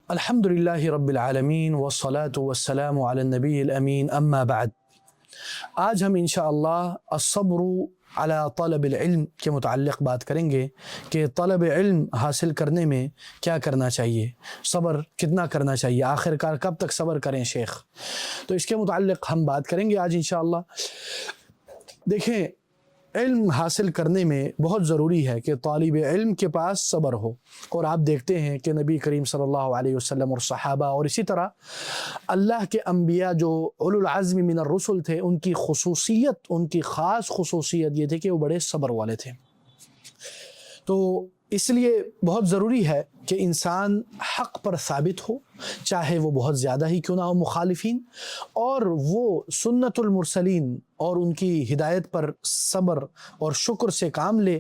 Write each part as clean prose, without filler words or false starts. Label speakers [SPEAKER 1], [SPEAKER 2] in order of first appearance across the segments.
[SPEAKER 1] الحمد للہ رب العالمین والصلاة والسلام علی النبی الامین اما بعد۔ آج ہم انشاءاللہ الصبر علی طلب العلم کے متعلق بات کریں گے کہ طلب علم حاصل کرنے میں کیا کرنا چاہیے، صبر کتنا کرنا چاہیے، آخر کار کب تک صبر کریں شیخ۔ تو اس کے متعلق ہم بات کریں گے آج انشاءاللہ۔ دیکھیں، علم حاصل کرنے میں بہت ضروری ہے کہ طالب علم کے پاس صبر ہو، اور آپ دیکھتے ہیں کہ نبی کریم صلی اللہ علیہ وسلم اور صحابہ اور اسی طرح اللہ کے انبیاء جو اولو العزم من الرسل تھے، ان کی خصوصیت، ان کی خاص خصوصیت یہ تھی کہ وہ بڑے صبر والے تھے۔ تو اس لیے بہت ضروری ہے کہ انسان حق پر ثابت ہو، چاہے وہ بہت زیادہ ہی کیوں نہ ہو مخالفین، اور وہ سنت المرسلین اور ان کی ہدایت پر صبر اور شکر سے کام لے،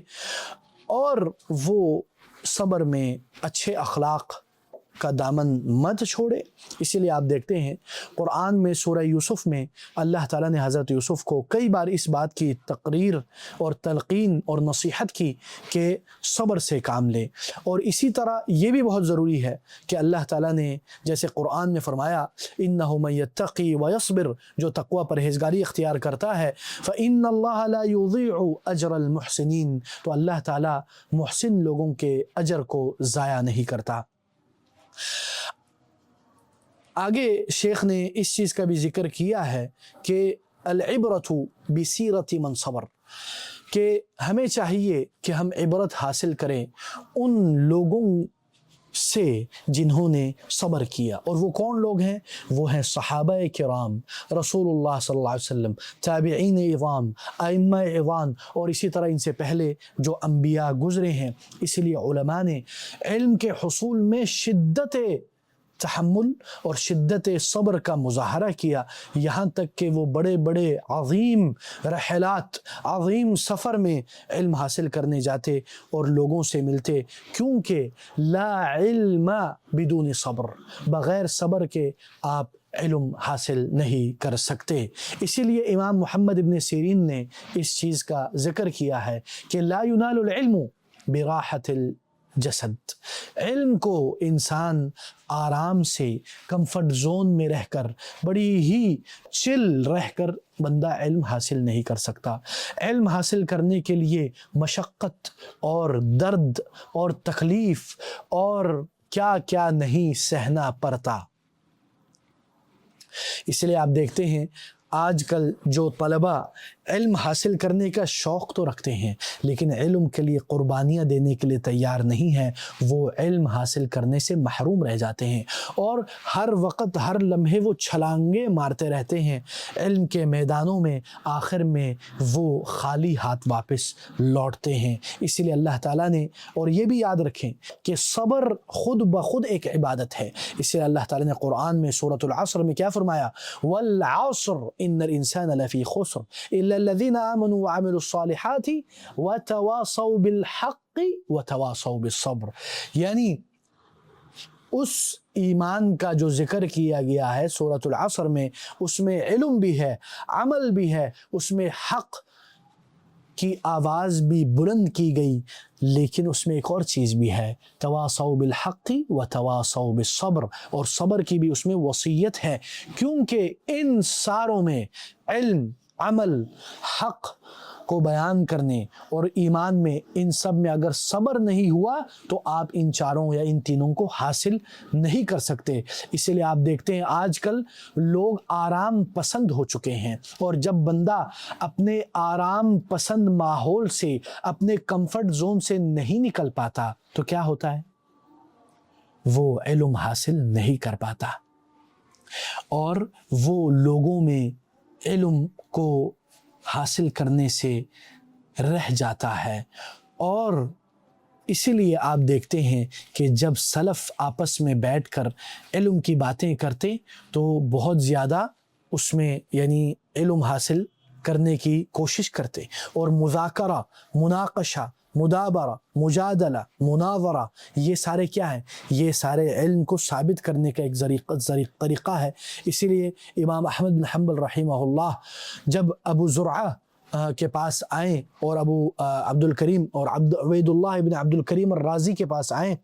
[SPEAKER 1] اور وہ صبر میں اچھے اخلاق کا دامن مت چھوڑے۔ اسی لیے آپ دیکھتے ہیں قرآن میں سورہ یوسف میں اللہ تعالیٰ نے حضرت یوسف کو کئی بار اس بات کی تقریر اور تلقین اور نصیحت کی کہ صبر سے کام لے۔ اور اسی طرح یہ بھی بہت ضروری ہے کہ اللہ تعالیٰ نے جیسے قرآن میں فرمایا انہ من یتقی ویصبر، جو تقوی پرہیزگاری اختیار کرتا ہے فإن اللہ لا یضیع اجر المحسنین، تو اللہ تعالیٰ محسن لوگوں کے اجر کو ضائع نہیں کرتا۔ آگے شیخ نے اس چیز کا بھی ذکر کیا ہے کہ العبرۃ بسیرۃ من صبر، کہ ہمیں چاہیے کہ ہم عبرت حاصل کریں ان لوگوں سے جنہوں نے صبر کیا۔ اور وہ کون لوگ ہیں؟ وہ ہیں صحابہ کرام، رسول اللہ صلی اللہ علیہ وسلم، تابعین اعظام، ائمہ اعظام، اور اسی طرح ان سے پہلے جو انبیاء گزرے ہیں۔ اس لیے علماء نے علم کے حصول میں شدت تحمل اور شدت صبر کا مظاہرہ کیا، یہاں تک کہ وہ بڑے بڑے عظیم رحلات، عظیم سفر میں علم حاصل کرنے جاتے اور لوگوں سے ملتے، کیونکہ لا علم بدون صبر، بغیر صبر کے آپ علم حاصل نہیں کر سکتے۔ اسی لیے امام محمد ابن سیرین نے اس چیز کا ذکر کیا ہے کہ لا ینال العلم براحت الجسد، علم کو انسان آرام سے کمفرٹ زون میں رہ کر، بڑی ہی چل رہ کر بندہ علم حاصل نہیں کر سکتا۔ علم حاصل کرنے کے لیے مشقت اور درد اور تکلیف اور کیا کیا نہیں سہنا پڑتا۔ اس لیے آپ دیکھتے ہیں آج کل جو طلباء علم حاصل کرنے کا شوق تو رکھتے ہیں لیکن علم کے لیے قربانیاں دینے کے لیے تیار نہیں ہیں، وہ علم حاصل کرنے سے محروم رہ جاتے ہیں، اور ہر وقت ہر لمحے وہ چھلانگیں مارتے رہتے ہیں علم کے میدانوں میں، آخر میں وہ خالی ہاتھ واپس لوٹتے ہیں۔ اسی لیے اللہ تعالیٰ نے، اور یہ بھی یاد رکھیں کہ صبر خود بخود ایک عبادت ہے، اس لیے اللہ تعالیٰ نے قرآن میں سورۃ العصر میں کیا فرمایا؟ والعصر ان الانسان لفی خسر الا الذين آمنوا وعملوا الصالحات وتواصوا بالحق وتواصوا بالصبر، یعنی اس ایمان کا جو ذکر کیا گیا ہے سورۃ العصر میں، اس میں علم بھی ہے، عمل بھی ہے، اس میں حق کی آواز بھی بلند کی گئی، لیکن اس میں ایک اور چیز بھی ہے، تواصوا بالحق وتواصوا بالصبر، اور صبر کی بھی اس میں وصیت ہے، کیونکہ ان ساروں میں علم، عمل، حق کو بیان کرنے اور ایمان میں، ان سب میں اگر صبر نہیں ہوا تو آپ ان چاروں یا ان تینوں کو حاصل نہیں کر سکتے۔ اسی لیے آپ دیکھتے ہیں آج کل لوگ آرام پسند ہو چکے ہیں، اور جب بندہ اپنے آرام پسند ماحول سے، اپنے کمفرٹ زون سے نہیں نکل پاتا تو کیا ہوتا ہے؟ وہ علم حاصل نہیں کر پاتا، اور وہ لوگوں میں علم کو حاصل کرنے سے رہ جاتا ہے۔ اور اسی لیے آپ دیکھتے ہیں کہ جب سلف آپس میں بیٹھ کر علم کی باتیں کرتے تو بہت زیادہ اس میں یعنی علم حاصل کرنے کی کوشش کرتے، اور مذاکرہ، مناقشہ، مدابرہ، مجادلہ، مناظرہ، یہ سارے کیا ہیں؟ یہ سارے علم کو ثابت کرنے کا ایک طریقہ ہے۔ اسی لیے امام احمد بن حنبل رحمہ اللہ جب ابو زرعہ کے پاس آئیں اور ابو عبد الکریم اور عبید اللہ بن عبد الکریم الرازی کے پاس آئیں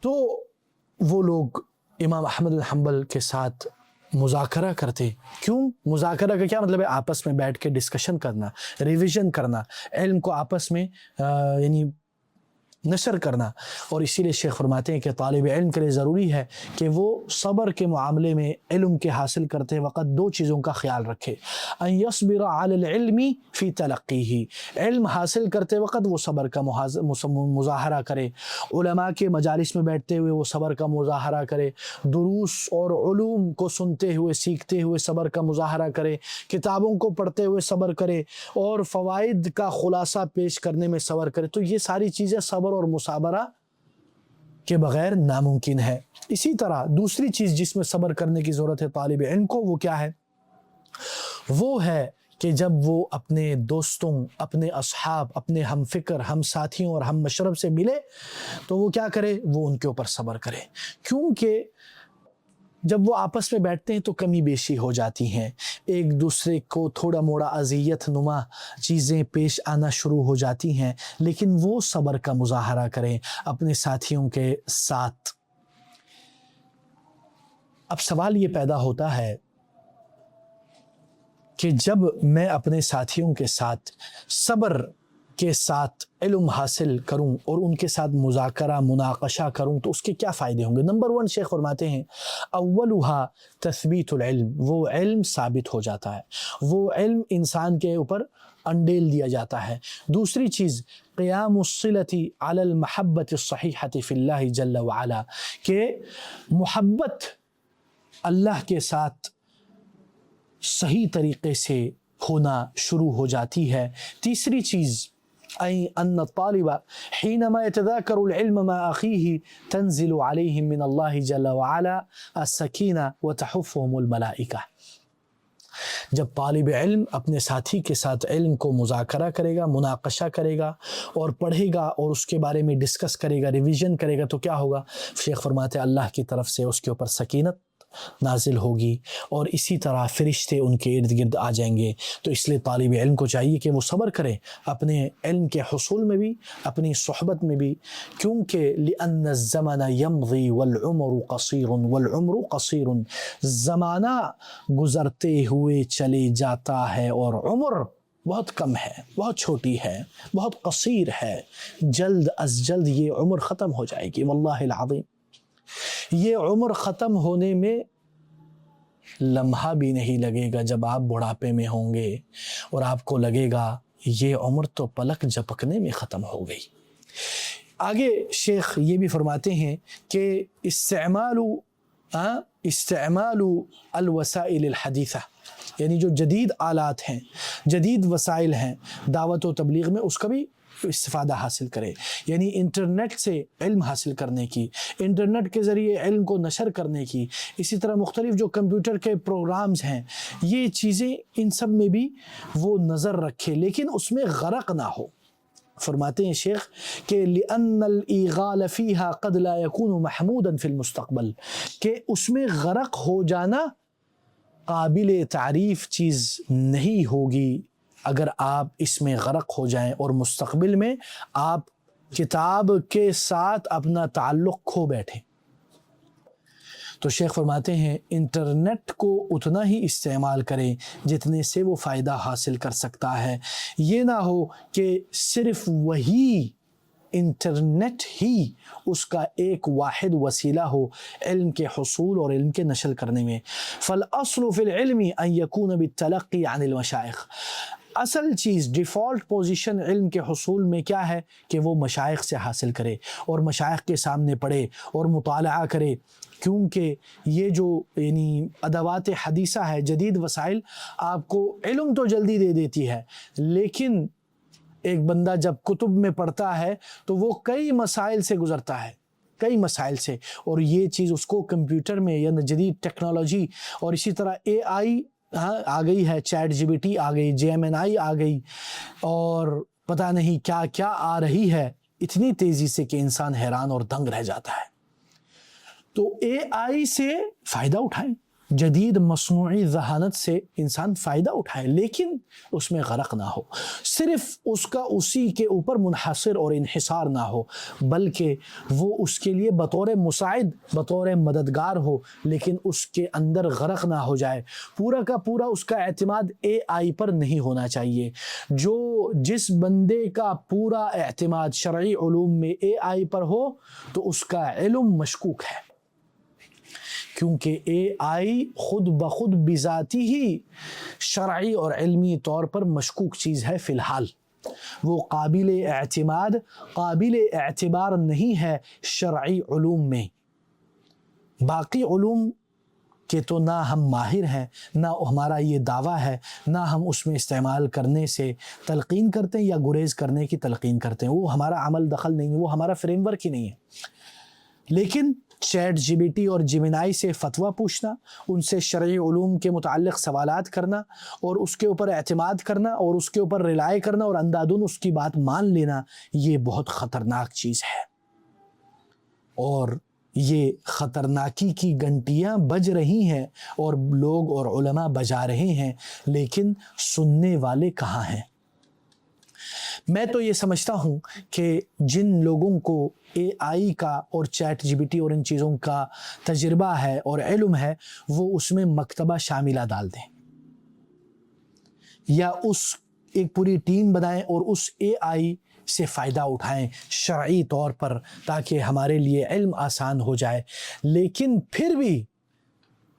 [SPEAKER 1] تو وہ لوگ امام احمد بن حنبل کے ساتھ مذاکرہ کرتے. کیوں؟ مذاکرہ کا کیا مطلب ہے؟ آپس میں بیٹھ کے ڈسکشن کرنا، ریویژن کرنا، علم کو آپس میں یعنی نشر کرنا. اور اسی لیے شیخ فرماتے ہیں کہ طالب علم کے لیے ضروری ہے کہ وہ صبر کے معاملے میں علم کے حاصل کرتے وقت دو چیزوں کا خیال رکھے. ان یصبر علی العلم فی تلقیہ، علم حاصل کرتے وقت وہ صبر کا مظاہرہ کرے، علماء کے مجالس میں بیٹھتے ہوئے وہ صبر کا مظاہرہ کرے، دروس اور علوم کو سنتے ہوئے سیکھتے ہوئے صبر کا مظاہرہ کرے، کتابوں کو پڑھتے ہوئے صبر کرے، اور فوائد کا خلاصہ پیش کرنے میں صبر کرے. تو یہ ساری چیزیں صبر اور مصابرہ کے بغیر ناممکن ہے. اسی طرح دوسری چیز جس میں صبر کرنے کی ضرورت ہے طالب علم کو، وہ کیا ہے؟ وہ ہے کہ جب وہ اپنے دوستوں، اپنے اصحاب، اپنے ہم فکر، ہم ساتھیوں اور ہم مشرب سے ملے تو وہ کیا کرے؟ وہ ان کے اوپر صبر کرے. کیونکہ جب وہ آپس میں بیٹھتے ہیں تو کمی بیشی ہو جاتی ہیں، ایک دوسرے کو تھوڑا موڑا اذیت نما چیزیں پیش آنا شروع ہو جاتی ہیں، لیکن وہ صبر کا مظاہرہ کریں اپنے ساتھیوں کے ساتھ. اب سوال یہ پیدا ہوتا ہے کہ جب میں اپنے ساتھیوں کے ساتھ صبر کے ساتھ علم حاصل کروں اور ان کے ساتھ مذاکرہ مناقشہ کروں تو اس کے کیا فائدے ہوں گے؟ نمبر 1 شیخ فرماتے ہیں اولھا تثبیت العلم، وہ علم ثابت ہو جاتا ہے، وہ علم انسان کے اوپر انڈیل دیا جاتا ہے. دوسری چیز قیام الصلۃ علی المحبۃ الصحیحۃ فی اللہ جل وعلا، کہ محبت اللہ کے ساتھ صحیح طریقے سے ہونا شروع ہو جاتی ہے. تیسری چیز ان الطالب حينما يتذاكر العلم مع اخيه تنزل عليهم من الله جل وعلا السكينة وتحفهم الملائكة. جب طالب علم اپنے ساتھی کے ساتھ علم کو مذاکرہ کرے گا، مناقشہ کرے گا اور پڑھے گا اور اس کے بارے میں ڈسکس کرے گا، ریویژن کرے گا، تو کیا ہوگا؟ شیخ فرماتے ہیں اللہ کی طرف سے اس کے اوپر سکینت نازل ہوگی اور اسی طرح فرشتے ان کے ارد گرد آ جائیں گے. تو اس لیے طالب علم کو چاہیے کہ وہ صبر کرے اپنے علم کے حصول میں بھی، اپنی صحبت میں بھی، کیونکہ لأن الزمن يمضي والعمر قصير والعمر قصير، زمانہ گزرتے ہوئے چلے جاتا ہے اور عمر بہت کم ہے، بہت چھوٹی ہے، بہت قصیر ہے، جلد از جلد یہ عمر ختم ہو جائے گی. واللہ العظیم یہ عمر ختم ہونے میں لمحہ بھی نہیں لگے گا. جب آپ بڑھاپے میں ہوں گے اور آپ کو لگے گا یہ عمر تو پلک جھپکنے میں ختم ہو گئی. آگے شیخ یہ بھی فرماتے ہیں کہ استعمال الوسائل الحدیثہ، یعنی جو جدید آلات ہیں، جدید وسائل ہیں دعوت و تبلیغ میں، اس کا بھی استفادہ حاصل کرے. یعنی انٹرنیٹ سے علم حاصل کرنے کی، انٹرنیٹ کے ذریعے علم کو نشر کرنے کی، اسی طرح مختلف جو کمپیوٹر کے پروگرامز ہیں، یہ چیزیں ان سب میں بھی وہ نظر رکھے، لیکن اس میں غرق نہ ہو. فرماتے ہیں شیخ کہ لأن الإغال فيها قد لا يكون محمودا في المستقبل، کہ اس میں غرق ہو جانا قابل تعریف چیز نہیں ہوگی اگر آپ اس میں غرق ہو جائیں اور مستقبل میں آپ کتاب کے ساتھ اپنا تعلق کھو بیٹھیں. تو شیخ فرماتے ہیں انٹرنیٹ کو اتنا ہی استعمال کریں جتنے سے وہ فائدہ حاصل کر سکتا ہے. یہ نہ ہو کہ صرف وہی انٹرنیٹ ہی اس کا ایک واحد وسیلہ ہو علم کے حصول اور علم کے نشر کرنے میں. فالأصل في العلم ان يكون بالتلقي عن المشائخ، اصل چیز ڈیفالٹ پوزیشن علم کے حصول میں کیا ہے کہ وہ مشائخ سے حاصل کرے اور مشائخ کے سامنے پڑھے اور مطالعہ کرے. کیونکہ یہ جو یعنی ادوات حدیثہ ہے، جدید وسائل، آپ کو علم تو جلدی دے دیتی ہے، لیکن ایک بندہ جب کتب میں پڑھتا ہے تو وہ کئی مسائل سے گزرتا ہے، کئی مسائل سے، اور یہ چیز اس کو کمپیوٹر میں یا جدید ٹیکنالوجی اور اسی طرح اے آئی آ گئی ہے، چیٹ جی پی ٹی آ گئی، JMNI آ گئی، اور پتہ نہیں کیا کیا آ رہی ہے اتنی تیزی سے کہ انسان حیران اور دنگ رہ جاتا ہے. تو اے آئی سے فائدہ اٹھائیں، جدید مصنوعی ذہانت سے انسان فائدہ اٹھائے لیکن اس میں غرق نہ ہو، صرف اس کا اسی کے اوپر منحصر اور انحصار نہ ہو، بلکہ وہ اس کے لیے بطور مساعد، بطور مددگار ہو، لیکن اس کے اندر غرق نہ ہو جائے۔ پورا کا پورا اس کا اعتماد اے آئی پر نہیں ہونا چاہیے۔ جس بندے کا پورا اعتماد شرعی علوم میں اے آئی پر ہو تو اس کا علم مشکوک ہے، کیونکہ اے آئی خود بخود بذاتی ہی شرعی اور علمی طور پر مشکوک چیز ہے۔ فی الحال وہ قابل اعتماد، قابل اعتبار نہیں ہے شرعی علوم میں۔ باقی علوم کہ تو نہ ہم ماہر ہیں، نہ ہمارا یہ دعویٰ ہے، نہ ہم اس میں استعمال کرنے سے تلقین کرتے ہیں یا گریز کرنے کی تلقین کرتے ہیں، وہ ہمارا عمل دخل نہیں ہے، وہ ہمارا فریم ورک ہی نہیں ہے۔ لیکن چیٹ جی بی ٹی اور جیمنائی سے فتویٰ پوچھنا، ان سے شرعی علوم کے متعلق سوالات کرنا اور اس کے اوپر اعتماد کرنا اور اس کے اوپر ریلائی کرنا اور اندھادھند اس کی بات مان لینا، یہ بہت خطرناک چیز ہے، اور یہ خطرناکی کی گھنٹیاں بج رہی ہیں اور لوگ اور علماء بجا رہے ہیں، لیکن سننے والے کہاں ہیں؟ میں تو یہ سمجھتا ہوں کہ جن لوگوں کو اے آئی کا اور چیٹ جی بی ٹی اور ان چیزوں کا تجربہ ہے اور علم ہے، وہ اس میں مکتبہ شاملہ ڈال دیں یا ایک پوری ٹیم بنائیں اور اس اے آئی سے فائدہ اٹھائیں شرعی طور پر، تاکہ ہمارے لیے علم آسان ہو جائے، لیکن پھر بھی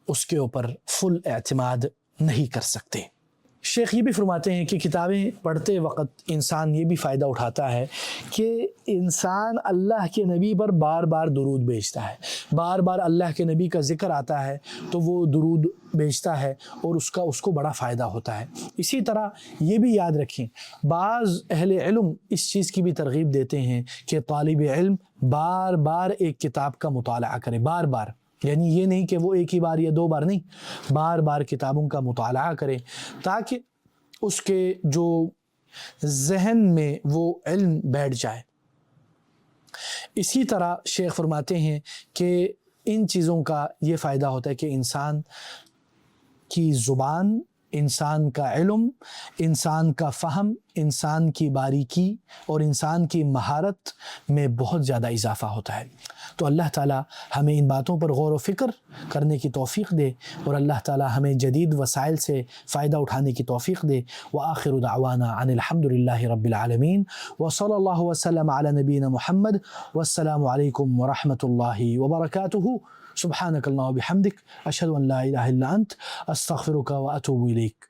[SPEAKER 1] اس کے اوپر فل اعتماد نہیں کر سکتے۔ شیخ یہ بھی فرماتے ہیں کہ کتابیں پڑھتے وقت انسان یہ بھی فائدہ اٹھاتا ہے کہ انسان اللہ کے نبی پر بار بار درود بھیجتا ہے، بار بار اللہ کے نبی کا ذکر آتا ہے تو وہ درود بھیجتا ہے اور اس کو بڑا فائدہ ہوتا ہے۔ اسی طرح یہ بھی یاد رکھیں، بعض اہل علم اس چیز کی بھی ترغیب دیتے ہیں کہ طالب علم بار بار ایک کتاب کا مطالعہ کرے، بار بار، یعنی یہ نہیں کہ وہ ایک ہی بار یا دو بار نہیں، بار بار کتابوں کا مطالعہ کرے تاکہ اس کے جو ذہن میں وہ علم بیٹھ جائے۔ اسی طرح شیخ فرماتے ہیں کہ ان چیزوں کا یہ فائدہ ہوتا ہے کہ انسان کی زبان، انسان کا علم، انسان کا فہم، انسان کی باریکی اور انسان کی مہارت میں بہت زیادہ اضافہ ہوتا ہے۔ تو اللہ تعالی ہمیں ان باتوں پر غور و فکر کرنے کی توفیق دے اور اللہ تعالی ہمیں جدید وسائل سے فائدہ اٹھانے کی توفیق دے۔ وآخر دعوانا ان الحمد للہ رب العالمین وصلی اللہ وسلم علی نبینا محمد والسلام علیکم ورحمۃ اللہ وبرکاتہ۔ سبحانک اللہم وبحمدک اشہد ان لا الہ الا انت استغفرک واتوب الیک۔